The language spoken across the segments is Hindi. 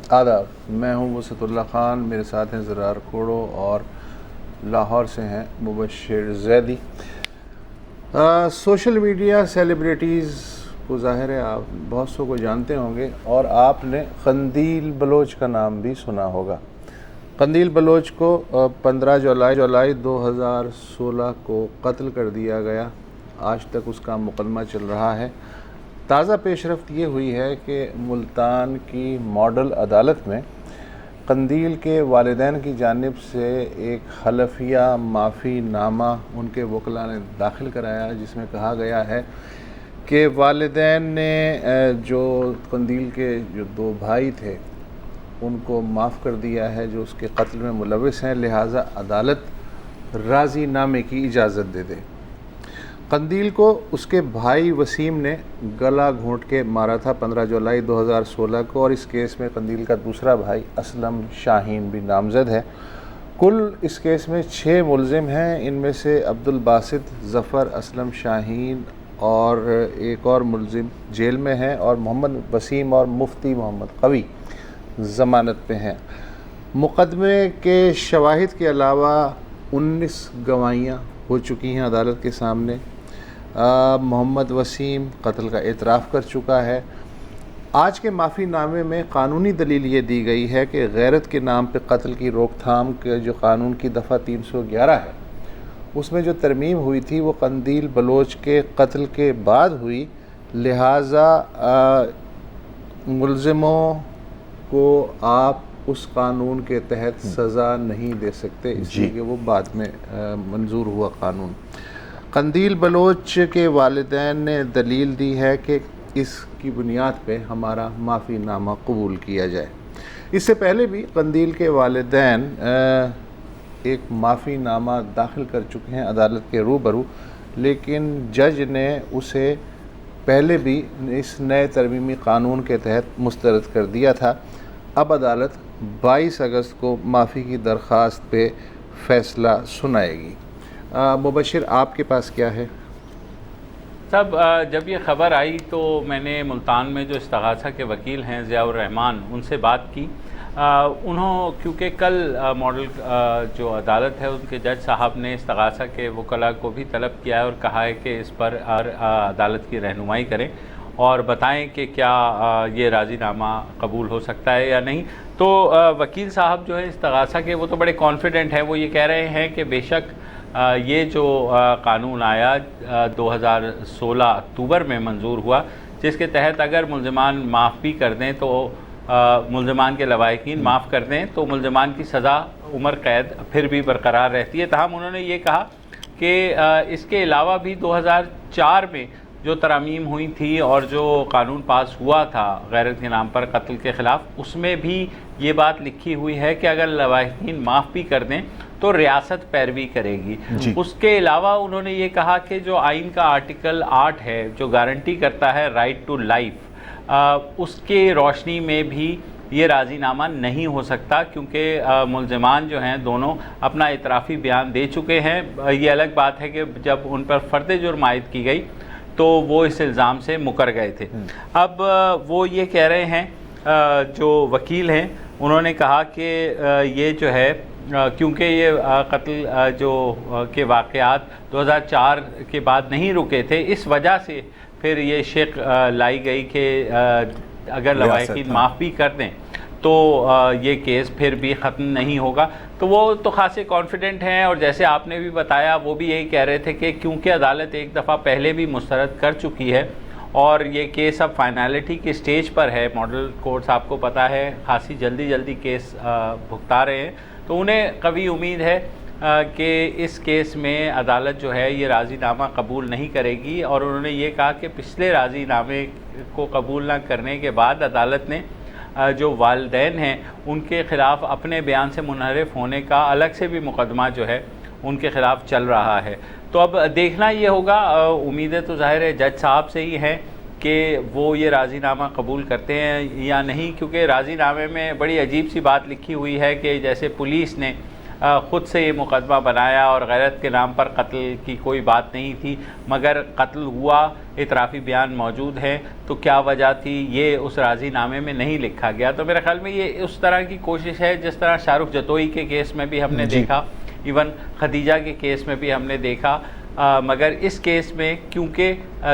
आदाब, मैं हूं वसतुल्लाह ख़ान, मेरे साथ हैं ज़रार खोड़ो और लाहौर से हैं Mubashshir Zaidi. Social media celebrities को ज़ाहिर है आप बहुत सौ को जानते होंगे और आपने कंदील बलोच का नाम भी सुना होगा। कंदील बलोच को 15 जुलाई 2016 को कत्ल कर दिया गया। आज तक उसका मुकदमा चल रहा है। ताज़ा पेशरफ्त ये हुई है कि मुल्तान की मॉडल अदालत में कंदील के वालिदैन की जानिब से एक हलफिया माफ़ी नामा उनके वकला ने दाखिल कराया, जिसमें कहा गया है कि वालिदैन ने जो कंदील के जो 2 भाई थे उनको माफ़ कर दिया है जो उसके कत्ल में मुलविस हैं, लिहाजा अदालत राज़ी नामे की इजाज़त दे दे। कंदील को उसके भाई वसीम ने गला घोंट के मारा था 15 जुलाई 2016 को, और इस केस में कंदील का दूसरा भाई असलम शाहीन भी नामज़द है। कुल इस केस में 6 मुलज़िम हैं। इनमें से अब्दुल बासित, ज़फ़र, असलम शाहीन और एक और मुलज़िम जेल में हैं, और मोहम्मद वसीम और मुफ्ती मोहम्मद कवी ज़मानत पे हैं। मुक़दमे के शवाहिद के अलावा 19 गवाहियाँ हो चुकी हैं अदालत के सामने। मोहम्मद वसीम कत्ल का एतराफ़ कर चुका है। आज के माफ़ी नामे में कानूनी दलील ये दी गई है कि गैरत के नाम पे कत्ल की रोकथाम के जो कानून की दफ़ा 311 है उसमें जो तरमीम हुई थी वो कंदील बलोच के कत्ल के बाद हुई, लिहाजा मुलज़िमों को आप उस कानून के तहत सज़ा नहीं दे सकते, इसलिए कि वो बाद में मंजूर हुआ कानून। कंदील बलोच के वालिदैन ने दलील दी है कि इसकी बुनियाद पे हमारा माफ़ी नामा कबूल किया जाए। इससे पहले भी कंदील के वालिदैन एक माफ़ी नामा दाखिल कर चुके हैं अदालत के रूबरू, लेकिन जज ने उसे पहले भी इस नए तरमीमी कानून के तहत मुस्तरद कर दिया था। अब अदालत 22 अगस्त को माफ़ी की दरख्वास्त पे फ़ैसला सुनाएगी। मुबश्शिर, आपके पास क्या है? सब जब ये ख़बर आई तो मैंने मुल्तान में जो इस्तग़ासा के वकील हैं ज़ियाउर रहमान, उनसे बात की। क्योंकि कल मॉडल जो अदालत है उनके जज साहब ने इस्तग़ासा के वकला को भी तलब किया है और कहा है कि इस पर अदालत की रहनुमाई करें और बताएं कि क्या ये राज़ीनामा कबूल हो सकता है या नहीं। तो वकील साहब जो है इस्तग़ासा के, वो तो बड़े कॉन्फिडेंट हैं। वो ये कह रहे हैं कि बेशक ये जो कानून आया 2016 अक्टूबर में मंजूर हुआ, जिसके तहत अगर मुलज़मान माफ़ भी कर दें तो मुलज़मान के लवाहिकीन माफ़ कर दें तो मुलज़मान की सज़ा उम्र कैद फिर भी बरकरार रहती है। तहम उन्होंने ये कहा कि इसके अलावा भी 2004 में जो तरामीम हुई थी और जो कानून पास हुआ था गैरत के नाम पर कत्ल के ख़िलाफ़, उसमें भी ये बात लिखी हुई है कि अगर लवाहिकीन माफ़ भी कर दें तो रियासत पैरवी करेगी। उसके अलावा उन्होंने ये कहा कि जो आइन का आर्टिकल 8 है जो गारंटी करता है राइट टू लाइफ, उसके रोशनी में भी ये राज़ीनामा नहीं हो सकता, क्योंकि मुलज़मान जो हैं दोनों अपना इतराफ़ी बयान दे चुके हैं। ये अलग बात है कि जब उन पर फ़र्द जुर्म आयद की गई तो वो इस इल्ज़ाम से मुकर गए थे। अब वो ये कह रहे हैं, जो वकील हैं उन्होंने कहा कि ये जो है क्योंकि ये कत्ल जो के वाक़यात 2004 के बाद नहीं रुके थे, इस वजह से फिर ये शिक लाई गई कि अगर लवाहिकीन माफ़ भी कर दें तो ये केस फिर भी ख़त्म नहीं होगा। तो वो तो ख़ासे कॉन्फिडेंट हैं, और जैसे आपने भी बताया वो भी यही कह रहे थे कि क्योंकि अदालत एक दफ़ा पहले भी मुस्तरद कर चुकी है और ये केस अब फाइनलिटी की स्टेज पर है, मॉडल कोर्ट्स आपको पता है खासी जल्दी केस भुगता रहे हैं, तो उन्हें कभी उम्मीद है कि इस केस में अदालत जो है ये राज़ीनामा कबूल नहीं करेगी। और उन्होंने ये कहा कि पिछले राज़ीनामे को कबूल न करने के बाद अदालत ने जो वालिदैन हैं उनके ख़िलाफ़ अपने बयान से मुनहरिफ होने का अलग से भी मुकदमा जो है उनके ख़िलाफ़ चल रहा है। तो अब देखना ये होगा, उम्मीदें तो ज़ाहिर है जज साहब से ही हैं कि वो ये राज़ीनामा कबूल करते हैं या नहीं, क्योंकि राज़ीनामे में बड़ी अजीब सी बात लिखी हुई है कि जैसे पुलिस ने ख़ुद से ये मुकदमा बनाया और गैरत के नाम पर कत्ल की कोई बात नहीं थी, मगर कत्ल हुआ, इतराफ़ी बयान मौजूद है, तो क्या वजह थी ये उस राज़ीनामे में नहीं लिखा गया। तो मेरे ख़्याल में ये उस तरह की कोशिश है जिस तरह शाहरुख जतोई के केस में भी हमने देखा, इवन खदीजा के केस में भी हमने देखा, मगर इस केस में क्योंकि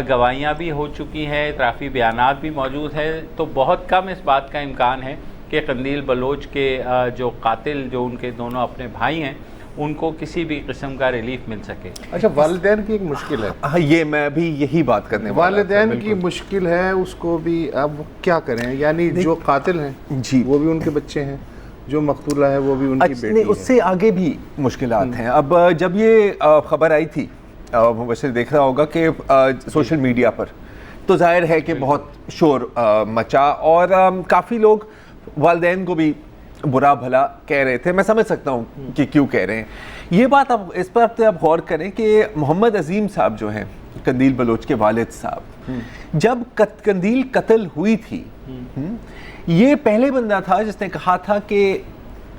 गवाहियाँ भी हो चुकी हैं, इतराफ़ी बयानात भी मौजूद है, तो बहुत कम इस बात का इम्कान है कि कंदील बलोच के जो कातिल, जो उनके दोनों अपने भाई हैं, उनको किसी भी किस्म का रिलीफ मिल सके। अच्छा, वालिदैन की एक मुश्किल है। हाँ, ये मैं भी यही बात करने वाला था। वालिदैन की मुश्किल है, उसको भी अब क्या करें, यानी जो कातिल हैं जी वो भी उनके बच्चे हैं, जो मकतूला है वो भी उनकी बेटी है। उससे आगे भी मुश्किलात हैं। अब जब ये खबर आई थी, वैसे देख रहा होगा कि सोशल मीडिया पर, तो जाहिर है कि बहुत शोर मचा और काफ़ी लोग वालिदैन को भी बुरा भला कह रहे थे। मैं समझ सकता हूँ कि क्यों कह रहे हैं ये बात। अब इस पर आप गौर करें कि मोहम्मद अजीम साहब जो हैं, कंदील बलोच के वालिद साहब, जब कंदील कत्ल हुई थी, ये पहले बंदा था जिसने कहा था कि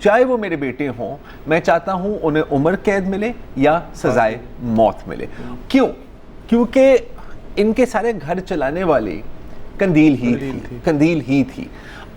चाहे वो मेरे बेटे हों, मैं चाहता हूँ उन्हें उम्र कैद मिले या सजाए मौत मिले। क्यों? क्योंकि इनके सारे घर चलाने वाली कंदील ही थी।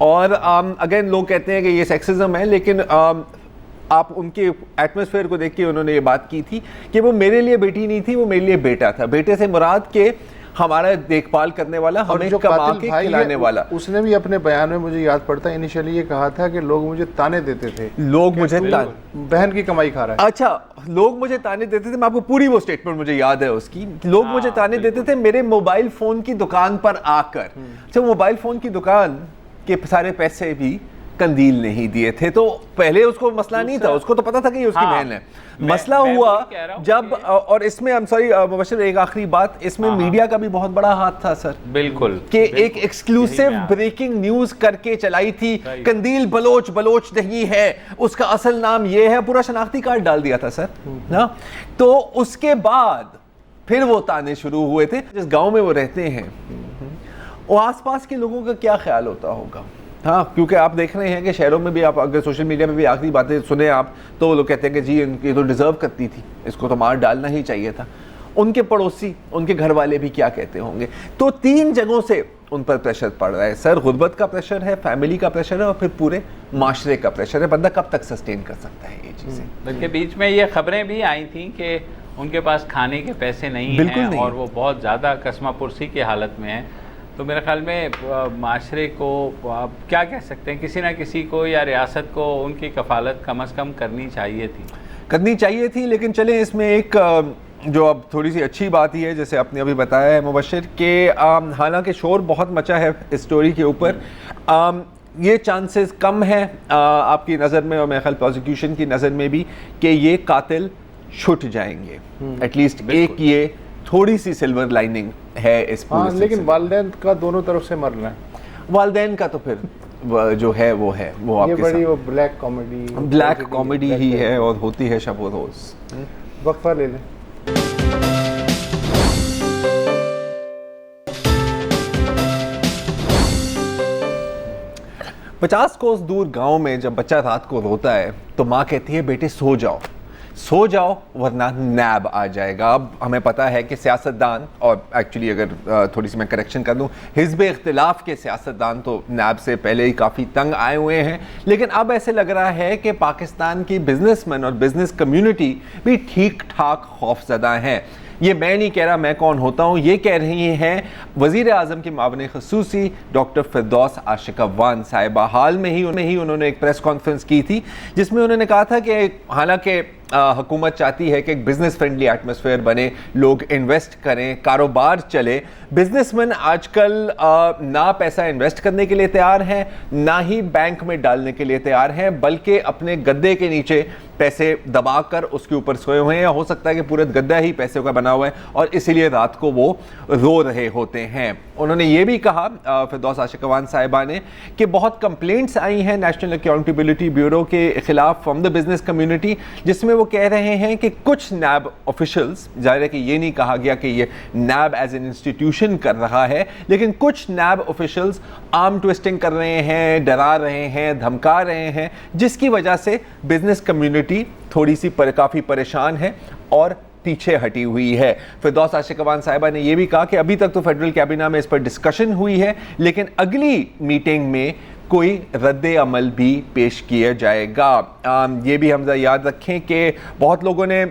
और अगेन लोग कहते हैं कि ये सेक्सिज्म है, लेकिन आप उनके एटमॉस्फेयर को देख के उन्होंने ये बात की थी कि वो मेरे लिए बेटी नहीं थी, वो मेरे लिए बेटा था। बेटे से मुराद के हमारा देखभाल करने वाला, हमें कमा के खिलाने वाला। उसने भी अपने बयान में, मुझे याद पड़ता है, इनिशियली ये कहा था कि लोग मुझे ताने देते थे, लोग मुझे बहन की कमाई खा रहा है। अच्छा, लोग मुझे ताने देते थे, मैं आपको पूरी वो स्टेटमेंट मुझे याद है उसकी। लोग मुझे ताने देते थे मेरे मोबाइल फोन की दुकान पर आकर। अच्छा, मोबाइल फोन की दुकान के सारे पैसे भी कंदील नहीं दिए थे, तो पहले उसको मसला नहीं था, उसको तो पता था कि ये उसकी बहन है। मसला हुआ जब, और इसमें आई एम सॉरी मुबश्शिर, एक आखिरी बात, इसमें मीडिया का भी बहुत बड़ा हाथ था सर। बिल्कुल, कि एक एक्सक्लूसिव ब्रेकिंग न्यूज करके चलाई थी, कंदील बलोच नहीं है, उसका असल नाम ये है, पूरा शनाख्ती कार्ड डाल दिया था सर ना। तो उसके बाद फिर वो ताने शुरू हुए थे। जिस गांव में वो रहते हैं, वो आसपास के लोगों का क्या ख्याल होता होगा। हाँ, क्योंकि आप देख रहे हैं कि शहरों में भी, आप अगर सोशल मीडिया में भी आखिरी बातें सुने आप, तो वो लोग कहते हैं कि जी इनकी तो डिज़र्व करती थी, इसको तो मार डालना ही चाहिए था। उनके पड़ोसी, उनके घर वाले भी क्या कहते होंगे। तो 3 जगहों से उन पर प्रेशर पड़ रहा है सर। गुर्बत का प्रेशर है, फैमिली का प्रेशर है, और फिर पूरे माशरे का प्रेशर है। बंदा कब तक सस्टेन कर सकता है ये चीज़ें। बल्कि बीच में ये खबरें भी आई थी कि उनके पास खाने के पैसे नहीं हैं और वो बहुत ज़्यादा कसमापुरसी की हालत में है। तो मेरे ख्याल में माशरे को आप क्या कह सकते हैं, किसी ना किसी को या रियासत को उनकी कफालत कम अज़ कम करनी चाहिए थी। लेकिन चलें, इसमें एक जो अब थोड़ी सी अच्छी बात ही है, जैसे आपने अभी बताया है मुबश्शिर, कि हालांकि शोर बहुत मचा है इस स्टोरी के ऊपर, ये चांसेस कम है आपकी नज़र में और मेरे ख्याल प्रोसिक्यूशन की नज़र में भी कि ये कातिल छुट जाएंगे। एटलीस्ट एक ये थोड़ी सी सिल्वर लाइनिंग है इस पूरे। लेकिन वालिदैन का दोनों तरफ से मरना है। वालिदैन का तो फिर जो है वो आपके ये बड़ी वो ब्लैक कॉमेडी ही है और होती है शब व रोज़। वक्फा ले लें। पचास कोस दूर गांव में जब बच्चा रात को रोता है तो माँ कहती है, बेटे सो जाओ वरना नैब आ जाएगा। अब हमें पता है कि सियासतदान, और एक्चुअली अगर थोड़ी सी मैं करेक्शन कर दूं, हिज़्ब इख्तिलाफ के सियासतदान तो नैब से पहले ही काफ़ी तंग आए हुए हैं। लेकिन अब ऐसे लग रहा है कि पाकिस्तान की बिजनेसमैन और बिजनेस कम्युनिटी भी ठीक ठाक खौफजदा हैं। ये मैं नहीं कह रहा, मैं कौन होता हूँ, ये कह रही हैं वज़ीर आज़म की मावन ख़ुसूसी डॉक्टर फिरदौस आशिक अफ़गान साहिबा। हाल में ही उन्होंने एक प्रेस कॉन्फ्रेंस की थी जिसमें उन्होंने कहा था कि हालांकि हुकूमत चाहती है कि एक बिज़नेस फ्रेंडली एटमॉस्फेयर बने, लोग इन्वेस्ट करें, कारोबार चले। बिजनेसमैन आजकल ना पैसा इन्वेस्ट करने के लिए तैयार हैं, ना ही बैंक में डालने के लिए तैयार हैं, बल्कि अपने गद्दे के नीचे पैसे दबाकर उसके ऊपर सोए हुए हैं, या हो सकता है कि पूरा गद्दा ही पैसे का बना हुआ है और इसीलिए रात को वो रो रहे होते हैं। उन्होंने ये भी कहा फिरदौस आशिक अफ़गान साहिबा ने कि बहुत कंप्लेंट्स आई हैं नेशनल अकाउंटेबिलिटी ब्यूरो के खिलाफ फ्रॉम द बिजनेस कम्युनिटी, जिसमें वो कह रहे हैं कि कुछ नैब ऑफिशियल्स, जाहिर है कि ये नहीं कहा गया कि ये नैब एज एन इंस्टीट्यूशन कर रहा है, लेकिन कुछ नैब ऑफिशियल्स आर्म ट्विस्टिंग कर रहे हैं, डरा रहे हैं, धमका रहे हैं, जिसकी वजह से बिजनेस कम्युनिटी कमेटी थोड़ी सी काफ़ी परेशान है और पीछे हटी हुई है। फिरदौस आशिक अवान साहिबा ने यह भी कहा कि अभी तक तो फेडरल कैबिनेट में इस पर डिस्कशन हुई है, लेकिन अगली मीटिंग में कोई रद्द अमल भी पेश किया जाएगा। ये भी हम याद रखें कि बहुत लोगों ने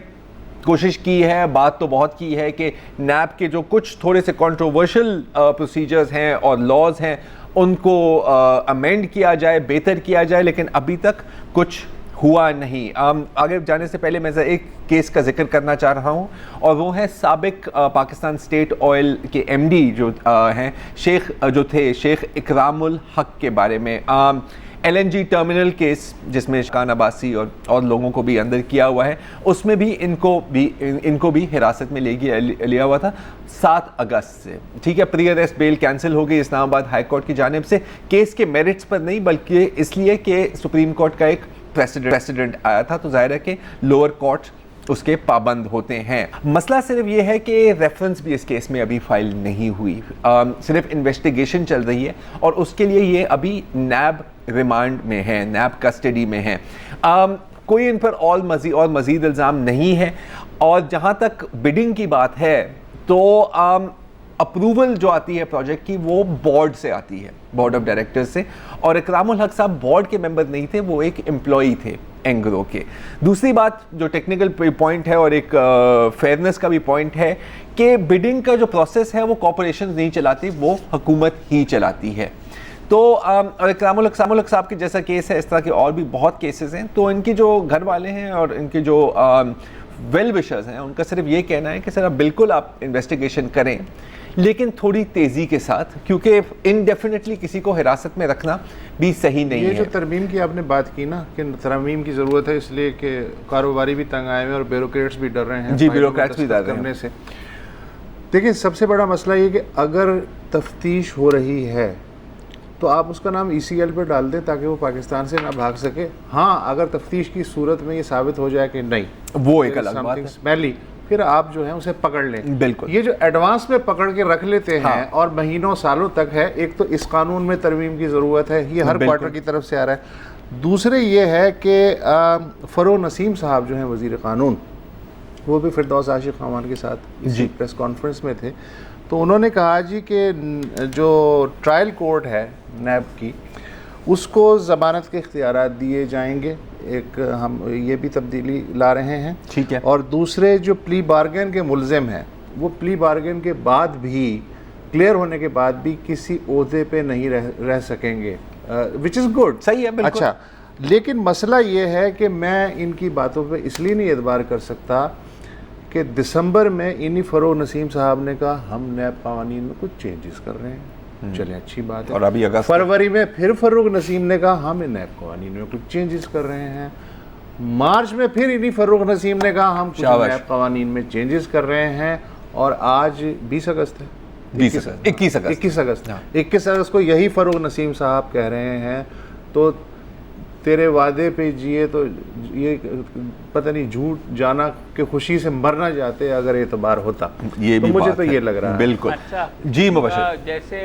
कोशिश की है, बात तो बहुत की है कि नैब के जो कुछ थोड़े से कंट्रोवर्शियल प्रोसीजर्स हैं और लॉज हैं उनको अमेंड किया जाए, बेहतर किया जाए, लेकिन अभी तक कुछ हुआ नहीं। आगे जाने से पहले मैं एक केस का जिक्र करना चाह रहा हूं और वो है साबिक पाकिस्तान स्टेट ऑयल के एमडी जो हैं शेख इकरामुल हक के बारे में। LNG टर्मिनल केस जिसमें खान अब्बासी और लोगों को भी अंदर किया हुआ है, उसमें भी इनको भी हिरासत में लिया हुआ था 7 अगस्त से। ठीक है, प्री अरेस्ट बेल कैंसिल हो गई इस्लामाबाद हाई कोर्ट की जानिब से, केस के मेरिट्स पर नहीं बल्कि इसलिए कि सुप्रीम कोर्ट का एक प्रेसिडेंट आया था, तो जाहिर है कि लोअर कोर्ट उसके पाबंद होते हैं। मसला सिर्फ ये है कि रेफरेंस भी इस केस में अभी फाइल नहीं हुई, सिर्फ इन्वेस्टिगेशन चल रही है और उसके लिए ये अभी नैब रिमांड में है, नैब कस्टडी में है। कोई इन पर और मज़ीद इल्ज़ाम नहीं है। और जहाँ तक बिडिंग की बात है तो अप्रूवल जो आती है प्रोजेक्ट की वो बोर्ड से आती है, बोर्ड ऑफ डायरेक्टर्स से, और इकरामुल हक साहब बोर्ड के मेंबर नहीं थे, वो एक एम्प्लॉई थे एंग्रो के। दूसरी बात जो टेक्निकल पॉइंट है और एक फेयरनेस का भी पॉइंट है कि बिडिंग का जो प्रोसेस है वो कॉर्पोरेशन नहीं चलाती, वो हुकूमत ही चलाती है। तो और इकरामुल हक साहब के जैसा केस है, इस तरह के और भी बहुत केसेस हैं। तो इनके जो घर वाले हैं और इनके जो वेल विशर्स हैं, उनका सिर्फ ये कहना है कि सर बिल्कुल आप इन्वेस्टिगेशन करें, लेकिन थोड़ी तेज़ी के साथ, क्योंकि इनडेफिनेटली किसी को हिरासत में रखना भी सही नहीं है। ये जो तरमीम की आपने बात की ना कि तरमीम की ज़रूरत है इसलिए कि कारोबारी भी तंग आए हुए और ब्यूरोक्रेट्स भी डर रहे हैं। जी, ब्यूरोक्रेट्स भी डर रहे हैं से। देखिए, सबसे बड़ा मसला ये कि अगर तफ्तीश हो रही है तो आप उसका नाम ECL पर डाल दें ताकि वो पाकिस्तान से ना भाग सके। हाँ, अगर तफ्तीश की सूरत में ये साबित हो जाए कि नहीं, वो एक अलग बात है, स्मेली, फिर आप जो है उसे पकड़ लें। बिल्कुल, ये जो एडवांस में पकड़ के रख लेते हैं, हाँ, और महीनों सालों तक है। एक तो इस कानून में तरमीम की ज़रूरत है, ये हर क्वार्टर की तरफ से आ रहा है। दूसरे ये है कि फरोग नसीम साहब जो हैं वज़ीर क़ानून, वो भी फिरदौस आशिक अवान के साथ इसी प्रेस कॉन्फ्रेंस में थे। तो उन्होंने कहा जी कि जो ट्रायल कोर्ट है नैब की, उसको ज़मानत के इख्तियारात दिए जाएंगे। एक हम ये भी तब्दीली ला रहे हैं, ठीक है। और दूसरे जो प्ली बार्गेन के मुलज़िम हैं, वो प्ली बार्गेन के बाद भी, क्लियर होने के बाद भी किसी ओहदे पे नहीं रह सकेंगे, विच इज़ गुड, सही है, बिल्कुल। अच्छा, लेकिन मसला ये है कि मैं इनकी बातों पे इसलिए नहीं एतबार कर सकता कि दिसंबर में इन्हीं फरोग नसीम साहब ने कहा हम नैब कवानीन में कुछ चेंजेस कर रहे हैं, चले अच्छी बात है, और अभी अगस्त फरवरी में फिर फरोग नसीम ने कहा हम नैब कवानीन में कुछ चेंजेस कर रहे हैं, मार्च में फिर इन्हीं फरोग नसीम ने कहा हम कुछ नैब कवानीन में चेंजेस कर रहे हैं, और आज 20 अगस्त है, 21 अगस्त को यही फरोग नसीम साहब कह रहे हैं तो तेरे वादे पे जिए तो ये पता नहीं झूठ जाना कि खुशी से मर ना जाते अगर एतबार होता। ये तो भी मुझे तो ये लग रहा है। बिल्कुल। अच्छा, जी मुबशर, जैसे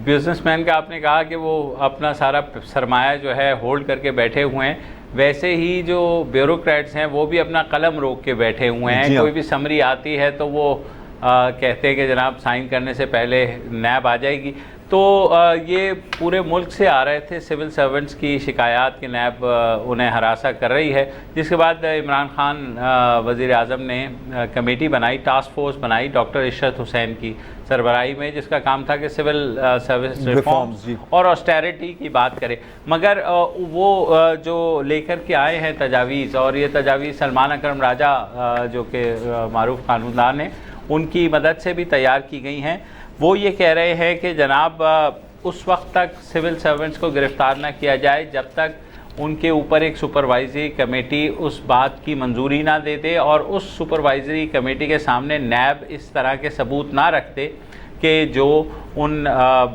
बिजनेसमैन का आपने कहा कि वो अपना सारा सरमाया जो है होल्ड करके बैठे हुए हैं, वैसे ही जो ब्यूरोक्रेट्स हैं वो भी अपना कलम रोक के बैठे हुए हैं। कोई भी समरी आती है तो वो कहते हैं कि जनाब साइन करने से पहले नैब आ जाएगी। तो ये पूरे मुल्क से आ रहे थे सिविल सर्वेंट्स की शिकायत कि नैब उन्हें हरासा कर रही है, जिसके बाद इमरान खान वज़ीर आज़म ने कमेटी बनाई, टास्क फोर्स बनाई डॉक्टर इशरत हुसैन की सरबराही में, जिसका काम था कि सिविल सर्विस रिफॉर्म्स और ऑस्टेरिटी की बात करें। मगर वो जो लेकर के आए हैं तजावीज़, और ये तजावीज़ सलमान अकरम राजा जो कि मारूफ कानूनदान हैं, उनकी मदद से भी तैयार की गई हैं। वो ये कह रहे हैं कि जनाब उस वक्त तक सिविल सर्वेंट्स को गिरफ़्तार ना किया जाए जब तक उनके ऊपर एक सुपरवाइजरी कमेटी उस बात की मंजूरी ना दे दे और उस सुपरवाइजरी कमेटी के सामने नैब इस तरह के सबूत ना रखते कि जो उन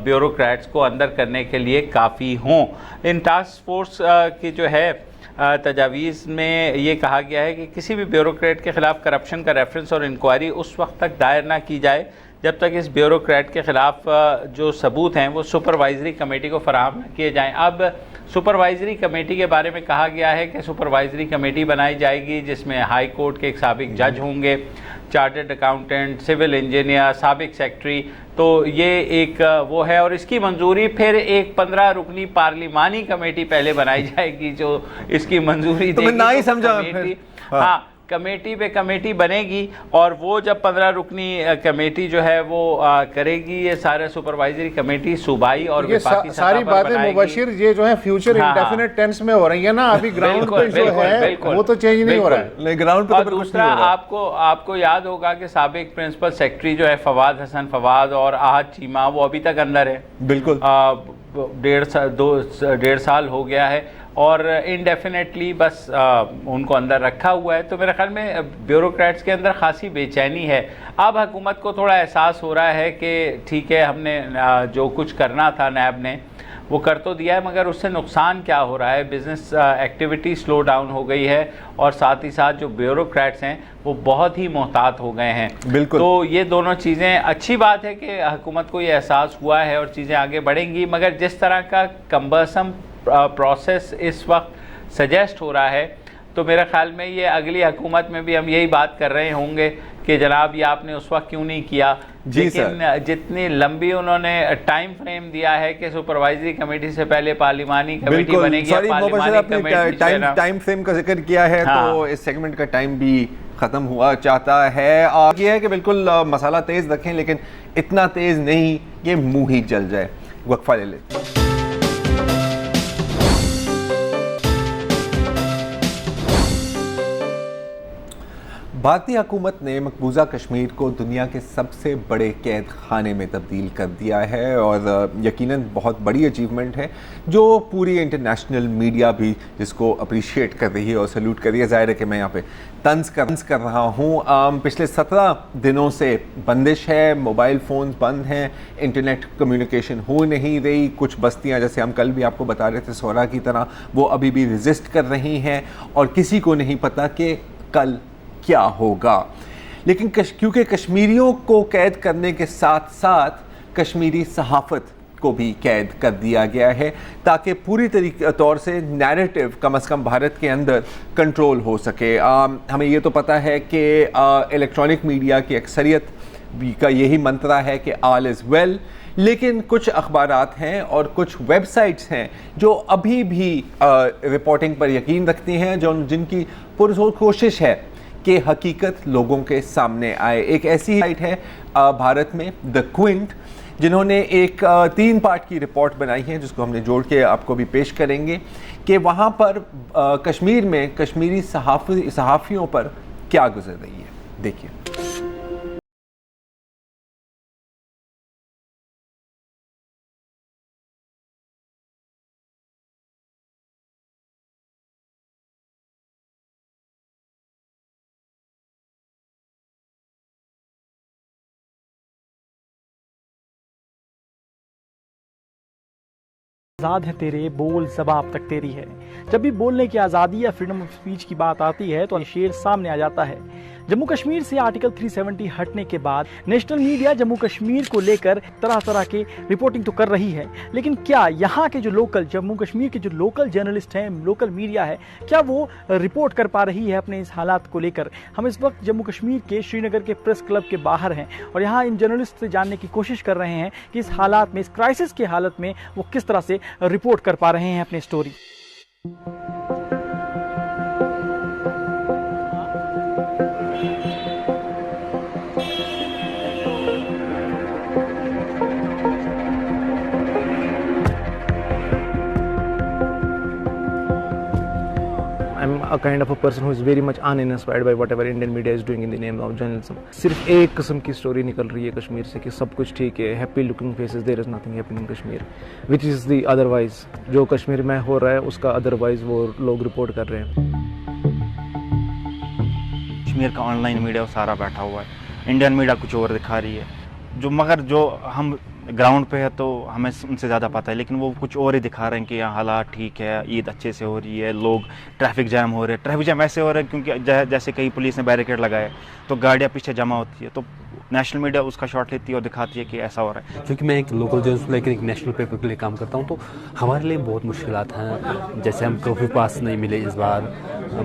ब्यूरोक्रेट्स को अंदर करने के लिए काफ़ी हों। इन टास्क फोर्स की जो है तजावीज़ में ये कहा गया है कि किसी भी ब्यूरोक्रेट के ख़िलाफ़ करप्शन का रेफरेंस और इंक्वायरी उस वक्त तक दायर ना की जाए जब तक इस ब्यूरोक्रेट के ख़िलाफ़ जो सबूत हैं वो सुपरवाइजरी कमेटी को फराहम न किए जाएँ। अब सुपरवाइजरी कमेटी के बारे में कहा गया है कि सुपरवाइजरी कमेटी बनाई जाएगी जिसमें हाई कोर्ट के एक साबिक जज होंगे, चार्टर्ड अकाउंटेंट, सिविल इंजीनियर, साबिक सेक्रेटरी। तो ये एक वो है, और इसकी मंजूरी फिर एक 15 रुकनी पार्लिमानी कमेटी पहले बनाई जाएगी जो इसकी मंजूरी देगी। मैं ना ही समझा। हाँ, कमेटी पे कमेटी बनेगी और वो जब 15 रुकनी कमेटी जो है वो करेगी, ये सारे सुपरवाइजरी कमेटी सूबाई और ये सारी बातें मुबशिर ये जो है फ्यूचर इंडेफिनिट टेंस में हो रही है ना, अभी ग्राउंड पे जो है वो तो चेंज नहीं हो रहा है ग्राउंड पे। और दूसरा आपको याद होगा कि साबिक प्रिंसिपल सेक्रेटरी जो है फवाद हसन फवाद और आहद चीमा, वो अभी तक अंदर है। बिल्कुल 1.5 साल हो गया है और इनडेफिनेटली बस उनको अंदर रखा हुआ है। तो मेरे ख्याल में ब्यूरोक्रेट्स के अंदर खासी बेचैनी है। अब हुकूमत को थोड़ा एहसास हो रहा है कि ठीक है, हमने जो कुछ करना था नैब ने वो कर तो दिया है, मगर उससे नुकसान क्या हो रहा है। बिज़नेस एक्टिविटी स्लो डाउन हो गई है और साथ ही साथ जो ब्यूरोक्रेट्स हैं वो बहुत ही मोहतात हो गए हैं। बिल्कुल। तो ये दोनों चीज़ें, अच्छी बात है कि हुकूमत को ये एहसास हुआ है और चीज़ें आगे बढ़ेंगी, मगर जिस तरह का कम्बरसम प्रोसेस इस वक्त सजेस्ट हो रहा है तो मेरे ख्याल में ये अगली हुकूमत में भी हम यही बात कर रहे होंगे कि जनाब ये आपने उस वक्त क्यों नहीं किया। लेकिन जितनी लंबी उन्होंने टाइम फ्रेम दिया है कि सुपरवाइजरी कमेटी से पहले पार्लिमानी कमेटी बनेगी, टाइम फ्रेम का जिक्र किया है। हाँ। तो इस सेगमेंट का टाइम भी ख़त्म हुआ चाहता है। ये है कि बिल्कुल मसाला तेज़ रखें, लेकिन इतना तेज़ नहीं ये मुँह ही जल जाए। वक्फा ले लेते हैं। भारतीय हुकूमत ने मकबूजा कश्मीर को दुनिया के सबसे बड़े कैद खाने में तब्दील कर दिया है और यकीनन बहुत बड़ी अचीवमेंट है जो पूरी इंटरनेशनल मीडिया भी जिसको अप्रिशिएट कर रही है और सैल्यूट कर रही है। ज़ाहिर है कि मैं यहाँ पे तंज कर रहा हूँ। पिछले 17 दिनों से बंदिश है, मोबाइल फ़ोन बंद हैं, इंटरनेट कम्युनिकेशन हो नहीं रही। कुछ बस्तियाँ जैसे हम कल भी आपको बता रहे थे सोरा की तरह, वो अभी भी रेजिस्ट कर रही हैं और किसी को नहीं पता कि कल क्या होगा। लेकिन क्योंकि कश्मीरियों को कैद करने के साथ साथ कश्मीरी सहाफ़त को भी कैद कर दिया गया है ताकि पूरी तौर से नैरेटिव कम से कम भारत के अंदर कंट्रोल हो सके। हमें ये तो पता है कि इलेक्ट्रॉनिक मीडिया की अक्सरियत का यही मंत्रा है कि ऑल इज़ वेल, लेकिन कुछ अखबारात हैं और कुछ वेबसाइट्स हैं जो अभी भी रिपोर्टिंग पर यकीन रखती हैं, जिनकी पुरज़ोर कोशिश है कि हकीकत लोगों के सामने आए। एक ऐसी साइट है भारत में द क्विंट, जिन्होंने एक 3 पार्ट की रिपोर्ट बनाई है जिसको हमने जोड़ के आपको भी पेश करेंगे कि वहाँ पर कश्मीर में कश्मीरी सहाफ़ियों पर क्या गुजर रही है। देखिए। आज़ाद है तेरे बोल ज़बाब तक तेरी है। जब भी बोलने की आज़ादी या फ्रीडम ऑफ स्पीच की बात आती है तो शेर सामने आ जाता है। जम्मू कश्मीर से आर्टिकल 370 हटने के बाद नेशनल मीडिया जम्मू कश्मीर को लेकर तरह तरह की रिपोर्टिंग तो कर रही है, लेकिन क्या यहाँ के जो लोकल जम्मू कश्मीर के जो लोकल जर्नलिस्ट हैं, लोकल मीडिया है, क्या वो रिपोर्ट कर पा रही है अपने इस हालात को लेकर? हम इस वक्त जम्मू कश्मीर के श्रीनगर के प्रेस क्लब के बाहर हैं और यहाँ इन जर्नलिस्ट से जानने की कोशिश कर रहे हैं कि इस हालात में, इस क्राइसिस के हालत में वो किस तरह से रिपोर्ट कर पा रहे हैं अपनी story. I'm a kind of a person who is very much uninspired by whatever Indian media is doing in the name of journalism. सिर्फ एक किस्म की स्टोरी निकल रही है कश्मीर से कि सब कुछ ठीक है, happy looking faces, there is nothing happening in Kashmir, which is the otherwise. जो कश्मीर में हो रहा है उसका अदरवाइज वो लोग रिपोर्ट कर रहे हैं। कश्मीर का ऑनलाइन मीडिया सारा बैठा हुआ है, इंडियन मीडिया कुछ और दिखा रही है, जो मगर जो हम ग्राउंड पे है तो हमें उनसे ज़्यादा पता है, लेकिन वो कुछ और ही दिखा रहे हैं कि यहाँ हालात ठीक है, ईद अच्छे से हो रही है, लोग ट्रैफिक जैम हो रहे हैं। ट्रैफिक जैम ऐसे हो रहे हैं क्योंकि जैसे कई पुलिस ने बैरिकेड लगाए तो गाड़ियाँ पीछे जमा होती है, तो नेशनल मीडिया उसका शॉट लेती है और दिखाती है कि ऐसा हो रहा है। क्योंकि मैं एक लोकल जर्नलिस्ट को लेकर एक नेशनल पेपर के लिए काम करता हूँ, तो हमारे लिए बहुत मुश्किलात हैं। जैसे हम कर्फ्यू पास नहीं मिले इस बार,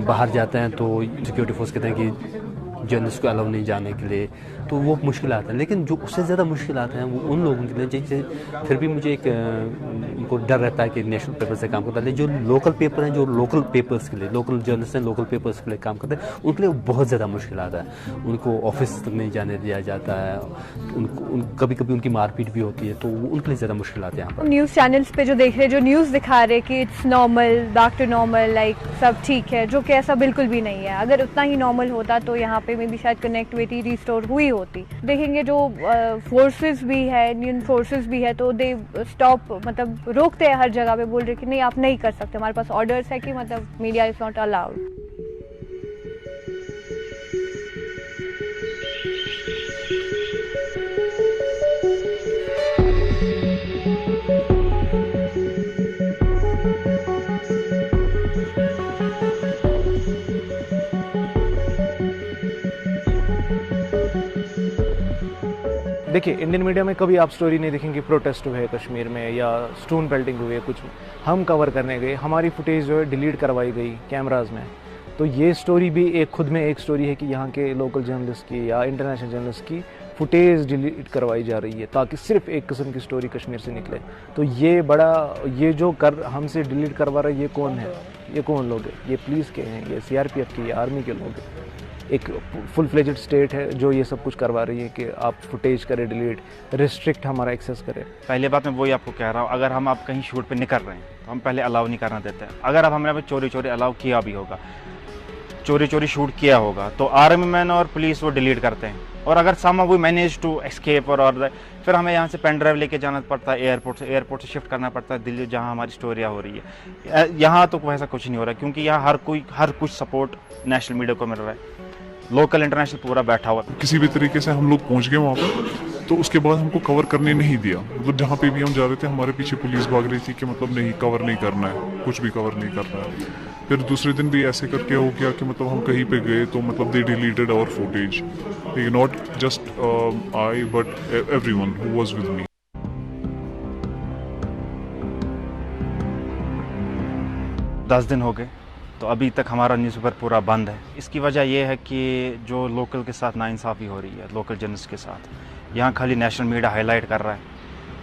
बाहर जाते हैं तो सिक्योरिटी फोर्स कहते हैं कि जर्नलिस्ट को अलाउ नहीं जाने के लिए, तो वो मुश्किलात हैं। लेकिन जो उससे ज़्यादा मुश्किलात हैं वो उन लोगों के लिए जैसे, फिर भी मुझे एक उनको डर रहता है कि नेशनल पेपर से काम करता है, जो लोकल पेपर हैं, जो लोकल पेपर्स के लिए, लोकल जर्नलिस्ट हैं, लोकल पेपर्स के लिए काम करते हैं, उनके लिए बहुत ज़्यादा मुश्किलात है। उनको ऑफिस तक नहीं जाने दिया जाता है, कभी कभी उनकी मारपीट भी होती है, तो उनके लिए ज़्यादा मुश्किलात है यहाँ पर। न्यूज़ चैनल्स पे जो देख रहे, जो न्यूज़ दिखा रहे कि it's normal, back to normal, like सब ठीक है, जो कि ऐसा बिल्कुल भी नहीं है। अगर उतना ही नॉर्मल होता तो यहाँ पे में भी शायद कनेक्टिविटी रिस्टोर हुई होती। देखेंगे जो फोर्सेस भी है, इंडियन फोर्सेस भी है, तो दे स्टॉप, मतलब रोकते हैं हर जगह पे, बोल रहे कि नहीं आप नहीं कर सकते, हमारे पास ऑर्डर्स है कि मतलब मीडिया इज़ नॉट अलाउड। देखिए, इंडियन मीडिया में कभी आप स्टोरी नहीं देखेंगे प्रोटेस्ट हुए कश्मीर में या स्टोन बेल्टिंग हुई है, कुछ हम कवर करने गए, हमारी फुटेज जो है डिलीट करवाई गई कैमराज में। तो ये स्टोरी भी एक खुद में एक स्टोरी है कि यहाँ के लोकल जर्नलिस्ट की या इंटरनेशनल जर्नलिस्ट की फुटेज डिलीट करवाई जा रही है ताकि सिर्फ एक किस्म की स्टोरी कश्मीर से निकले। तो ये जो हमसे डिलीट करवा रहा है, ये कौन है, ये कौन लोग हैं? ये पुलिस के हैं, ये CRPF के, ये आर्मी के लोग हैं। एक फुल फ्लेजेड स्टेट है जो ये सब कुछ करवा रही है कि आप फुटेज करें डिलीट, रिस्ट्रिक्ट हमारा एक्सेस करें। पहले बात मैं वही आपको कह रहा हूँ, अगर हम आप कहीं शूट पे निकल रहे हैं तो हम पहले अलाउ नहीं करना देते हैं। अगर अब हमने चोरी चोरी अलाउ किया भी होगा, चोरी चोरी शूट किया होगा, तो आर्मी मैन और पुलिस वो डिलीट करते हैं। और अगर somehow we manage to escape और फिर हमें यहाँ से पेन ड्राइव लेके जाना पड़ता है एयरपोर्ट से शिफ्ट करना पड़ता है दिल्ली, जहाँ हमारी स्टोरियाँ हो रही है। यहाँ तो वैसा कुछ नहीं हो रहा है, क्योंकि यहाँ हर कुछ सपोर्ट नेशनल मीडिया को मिल रहा है, लोकल इंटरनेशनल पूरा बैठा हुआ। किसी भी तरीके से हम लोग पहुंच गए वहाँ पर, तो उसके बाद हमको कवर करने नहीं दिया। मतलब जहाँ पे भी हम जा रहे थे हमारे पीछे पुलिस भाग रही थी कि मतलब नहीं, कवर नहीं करना है, कुछ भी कवर नहीं करना है। फिर दूसरे दिन भी ऐसे करके हो गया कि मतलब हम कहीं पे गए तो मतलब they deleted our footage, not just I but everyone who was with me. दस दिन हो गए तो अभी तक हमारा न्यूज़पेपर पूरा बंद है। इसकी वजह यह है कि जो लोकल के साथ नाइंसाफ़ी हो रही है, लोकल जर्नलिस्ट के साथ, यहाँ खाली नेशनल मीडिया हाईलाइट कर रहा है।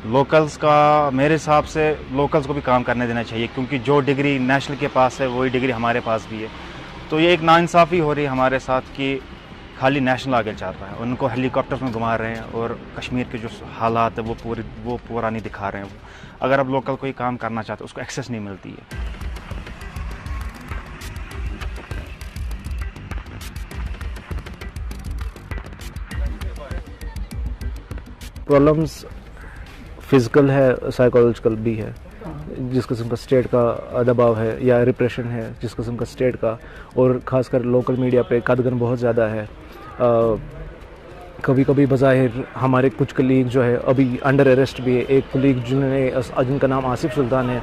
लोकल्स का मेरे हिसाब से लोकल्स को भी काम करने देना चाहिए, क्योंकि जो डिग्री नेशनल के पास है वही डिग्री हमारे पास भी है। तो ये एक नाइंसाफ़ी हो रही है हमारे साथ कि खाली नेशनल आगे चल रहा है, उनको हेलीकॉप्टर्स में घुमा रहे हैं और कश्मीर के जो हालात है वो पूरा नहीं दिखा रहे हैं। अगर अब लोकल कोई काम करना चाहते उसको एक्सेस नहीं मिलती है। प्रॉब्लम्स फिजिकल है, साइकोलॉजिकल भी है। जिस किस्म का स्टेट का दबाव है या रिप्रेशन है, जिस किस्म का स्टेट का, और ख़ासकर लोकल मीडिया पे कदगन बहुत ज़्यादा है। कभी कभी बज़ाहिर हमारे कुछ कलीग जो है अभी अंडर अरेस्ट भी है। एक कलीग जिनका नाम आसिफ सुल्तान है,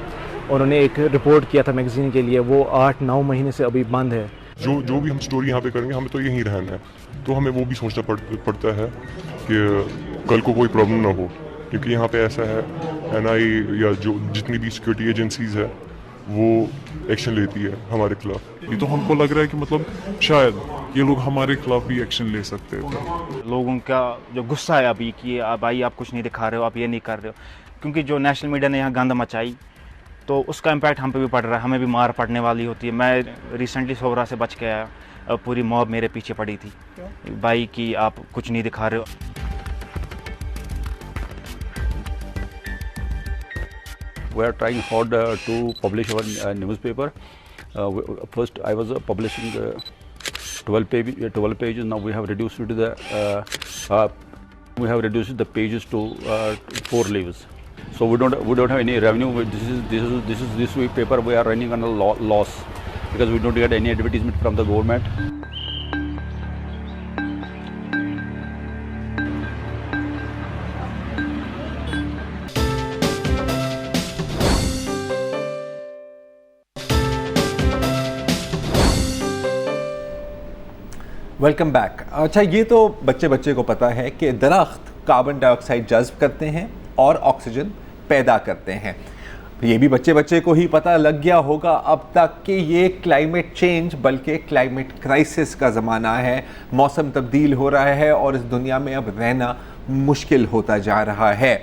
उन्होंने एक रिपोर्ट किया था मैगज़ीन के लिए, वो 8-9 महीने से अभी बंद है। जो भी हम स्टोरी यहाँ पे करेंगे, हमें तो यहीं रहना है, तो हमें वो भी सोचना पड़ता है कि कल को कोई प्रॉब्लम ना हो, क्योंकि यहाँ पे ऐसा है NI या जो जितनी भी सिक्योरिटी एजेंसीज है वो एक्शन लेती है हमारे खिलाफ। ये तो हमको लग रहा है कि मतलब शायद ये लोग हमारे खिलाफ भी एक्शन ले सकते हैं। लोगों का जो गुस्सा है अभी कि भाई आप कुछ नहीं दिखा रहे हो, आप ये नहीं कर रहे हो, क्योंकि जो नेशनल मीडिया ने यहाँ गंद मचाई तो उसका इम्पैक्ट हम पे भी पड़ रहा है, हमें भी मार पड़ने वाली होती है। मैं रिसेंटली सोहरा से बच के आया, पूरी मॉब मेरे पीछे पड़ी थी भाई कि आप कुछ नहीं दिखा रहे हो। We are trying hard to publish our newspaper. First, I was publishing 12 pages. Now we have reduced it to the pages to 4 leaves. So we don't have any revenue. This paper we are running on a loss because we don't get any advertisement from the government. Welcome back. अच्छा, ये तो बच्चे बच्चे को पता है कि दरख्त कार्बन डाइऑक्साइड जज्ब करते हैं और ऑक्सीजन पैदा करते हैं। ये भी बच्चे बच्चे को ही पता लग गया होगा अब तक कि ये क्लाइमेट चेंज बल्कि क्लाइमेट क्राइसिस का ज़माना है। मौसम तब्दील हो रहा है और इस दुनिया में अब रहना मुश्किल होता जा रहा है।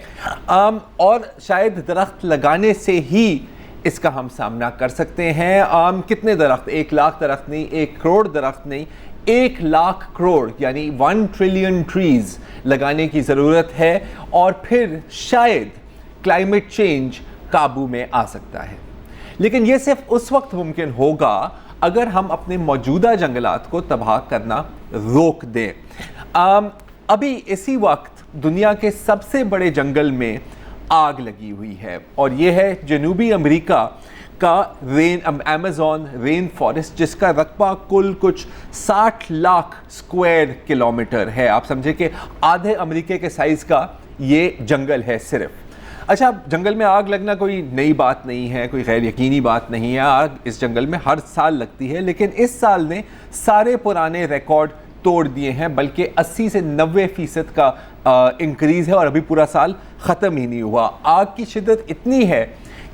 और शायद दरख्त लगाने से ही इसका हम सामना कर सकते हैं। कितने दरख्त? 1 लाख दरख्त नहीं, 1 करोड़ दरख्त नहीं, 1 लाख करोड़ यानी 1 ट्रिलियन ट्रीज लगाने की ज़रूरत है और फिर शायद क्लाइमेट चेंज काबू में आ सकता है। लेकिन यह सिर्फ उस वक्त मुमकिन होगा अगर हम अपने मौजूदा जंगलात को तबाह करना रोक दें। अभी इसी वक्त दुनिया के सबसे बड़े जंगल में आग लगी हुई है और यह है जनूबी अमेरिका का अमेज़न रेन फॉरेस्ट, जिसका रकबा कुल कुछ 60 लाख स्क्वायर किलोमीटर है। आप समझे कि आधे अमेरिका के साइज़ का ये जंगल है सिर्फ। अच्छा, जंगल में आग लगना कोई नई बात नहीं है, कोई गैर यकीनी बात नहीं है। आग इस जंगल में हर साल लगती है, लेकिन इस साल ने सारे पुराने रिकॉर्ड तोड़ दिए हैं, बल्कि 80 से 90% का इंक्रीज़ है और अभी पूरा साल ख़त्म ही नहीं हुआ। आग की शिद्दत इतनी है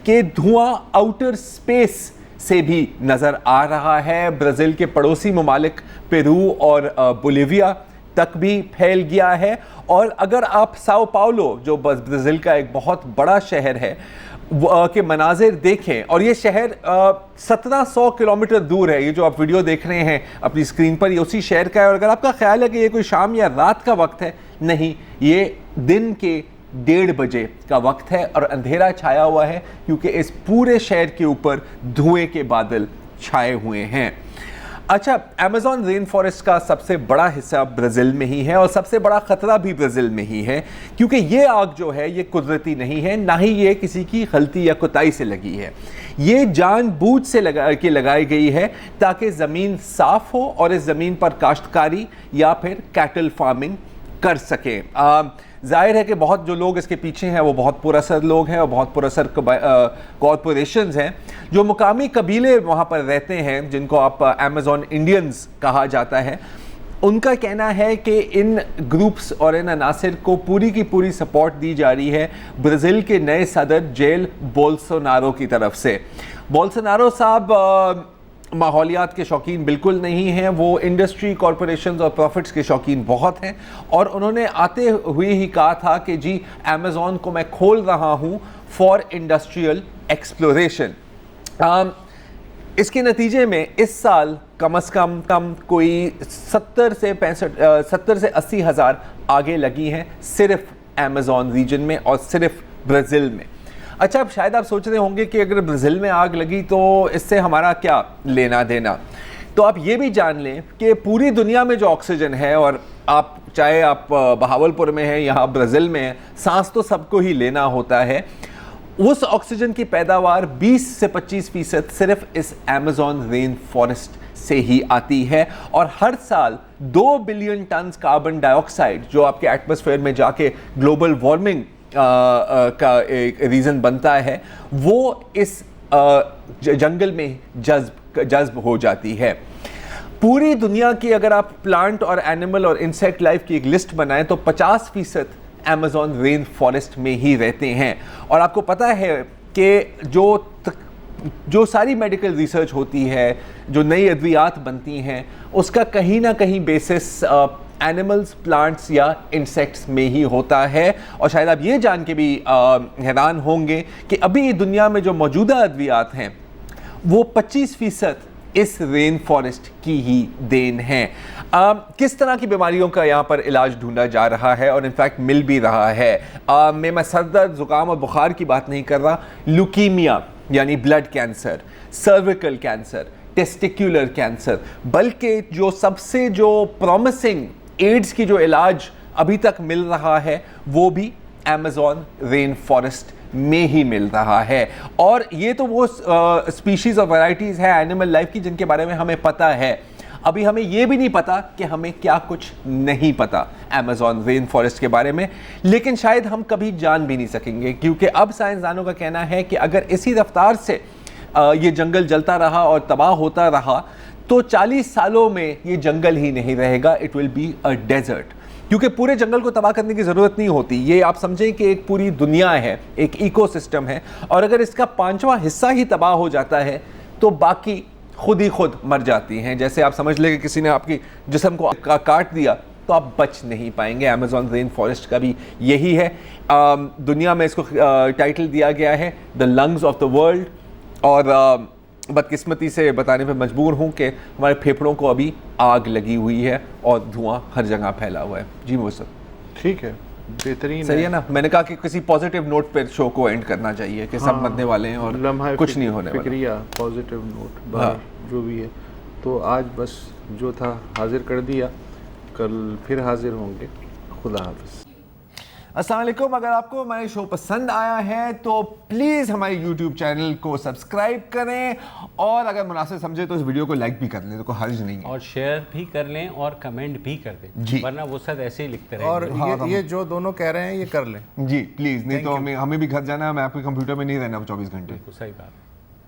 कि धुआं आउटर स्पेस से भी नज़र आ रहा है। ब्राज़ील के पड़ोसी ममालिक पेरू और बोलिविया तक भी फैल गया है। और अगर आप साओ पाउलो, जो ब्राज़ील का एक बहुत बड़ा शहर है, के मनाजिर देखें, और ये शहर 1700 किलोमीटर दूर है। ये जो आप वीडियो देख रहे हैं अपनी स्क्रीन पर, ये उसी शहर का है। और अगर आपका ख्याल है कि ये कोई शाम या रात का वक्त है, नहीं, ये दिन के 1:30 बजे का वक्त है और अंधेरा छाया हुआ है क्योंकि इस पूरे शहर के ऊपर धुएं के बादल छाए हुए हैं। अच्छा, अमेज़न रेन फॉरेस्ट का सबसे बड़ा हिस्सा ब्राज़ील में ही है और सबसे बड़ा ख़तरा भी ब्राज़ील में ही है, क्योंकि ये आग जो है ये कुदरती नहीं है, ना ही ये किसी की गलती या कोताही से लगी है। ये जानबूझ से लगाई गई है ताकि ज़मीन साफ़ हो और इस ज़मीन पर काश्तकारी या फिर कैटल फार्मिंग कर सकें। जाहिर है कि बहुत जो लोग इसके पीछे हैं वो बहुत पुरअसर लोग हैं और बहुत पुरअसर कॉरपोरेशंस हैं। जो मुकामी कबीले वहाँ पर रहते हैं, जिनको आप अमेज़न इंडियंस कहा जाता है, उनका कहना है कि इन ग्रुप्स और इन अनासिर को पूरी की पूरी सपोर्ट दी जा रही है ब्राज़ील के नए सदर जेल बोल्सोनारो की तरफ से। बोल्सोनारो साहब माहौलियात के शौकीन बिल्कुल नहीं हैं, वो इंडस्ट्री, कॉरपोरेशंस और प्रॉफिट्स के शौकीन बहुत हैं। और उन्होंने आते हुए ही कहा था कि जी, अमेज़न को मैं खोल रहा हूँ फॉर इंडस्ट्रियल एक्सप्लोरेशन। इसके नतीजे में इस साल कम से कम कोई 70 से 80 हज़ार आगे लगी हैं सिर्फ अमेज़न रीजन में और सिर्फ ब्राज़ील में। अच्छा, अब शायद आप सोच रहे होंगे कि अगर ब्राज़ील में आग लगी तो इससे हमारा क्या लेना देना। तो आप ये भी जान लें कि पूरी दुनिया में जो ऑक्सीजन है, और आप चाहे आप बहावलपुर में हैं, यहाँ ब्राज़ील में हैं, सांस तो सबको ही लेना होता है। उस ऑक्सीजन की पैदावार 20 से 25% सिर्फ इस अमेज़न रेन फॉरेस्ट से ही आती है। और हर साल 2 बिलियन टन कार्बन डाइऑक्साइड जो आपके एटमॉस्फेयर में जाके ग्लोबल वार्मिंग का एक रीज़न बनता है, वो इस जंगल में जज्ब हो जाती है। पूरी दुनिया की अगर आप प्लांट और एनिमल और इंसेक्ट लाइफ की एक लिस्ट बनाएं तो 50% अमेज़न रेन फॉरेस्ट में ही रहते हैं। और आपको पता है कि जो सारी मेडिकल रिसर्च होती है, जो नई अद्वियात बनती हैं, उसका कहीं ना कहीं बेसिस एनिमल्स, प्लांट्स या इंसेक्ट्स में ही होता है। और शायद आप ये जान के भी हैरान होंगे कि अभी दुनिया में जो मौजूदा अद्वियात हैं वो 25% इस रेन फॉरेस्ट की ही देन है। किस तरह की बीमारियों का यहाँ पर इलाज ढूंढा जा रहा है और इनफैक्ट मिल भी रहा है। मैं सर दर्द, ज़ुकाम और बुखार की बात नहीं कर रहा, ल्यूकीमिया यानी blood cancer, cervical cancer, testicular cancer, बल्कि जो सबसे प्रॉमिसिंग एड्स की जो इलाज अभी तक मिल रहा है वो भी अमेज़न रेन फॉरेस्ट में ही मिल रहा है। और ये तो वो स्पीशीज़ और वैराइटीज़ है एनिमल लाइफ की जिनके बारे में हमें पता है। अभी हमें ये भी नहीं पता कि हमें क्या कुछ नहीं पता अमेज़न रेन फॉरेस्ट के बारे में, लेकिन शायद हम कभी जान भी नहीं सकेंगे, क्योंकि अब साइंसदानों का कहना है कि अगर इसी रफ्तार से ये जंगल जलता रहा और तबाह होता रहा तो 40 सालों में ये जंगल ही नहीं रहेगा, it will be a desert. क्योंकि पूरे जंगल को तबाह करने की ज़रूरत नहीं होती, ये आप समझें कि एक पूरी दुनिया है, एक इकोसिस्टम है, और अगर इसका 5वां हिस्सा ही तबाह हो जाता है तो बाकी खुद ही खुद मर जाती हैं। जैसे आप समझ लें कि किसी ने आपकी जिस्म को काट दिया तो आप बच नहीं पाएंगे। अमेज़न रेन फॉरेस्ट का भी यही है। दुनिया में इसको टाइटल दिया गया है the lungs of the world, और बदकिस्मती से बताने पे मजबूर हूँ कि हमारे फेफड़ों को अभी आग लगी हुई है और धुआं हर जगह फैला हुआ है। जी मुझसे ठीक है, बेहतरीन सही है ना। मैंने कहा कि किसी पॉजिटिव नोट पे शो को एंड करना चाहिए कि सब मरने वाले हैं और लम्हा कुछ नहीं होने वाला। फिक्रिया, पॉजिटिव नोट, जो भी है। तो आज बस जो था हाजिर कर दिया, कल फिर हाजिर होंगे। खुदा हाफिज़। अस्सलाम वालेकुम। अगर आपको हमारे शो पसंद आया है तो प्लीज़ हमारे YouTube चैनल को सब्सक्राइब करें, और अगर मुनासिब समझे तो इस वीडियो को लाइक भी कर लें, तो कोई हर्ज नहीं है, और शेयर भी कर लें और कमेंट भी कर दें जी, वरना वो सब ऐसे ही लिखते रहें। और ये जो दोनों कह रहे हैं ये कर लें जी प्लीज़, नहीं तो हमें भी घर जाना है, मैं आपके कंप्यूटर में नहीं रहना 24 घंटे। सही बात।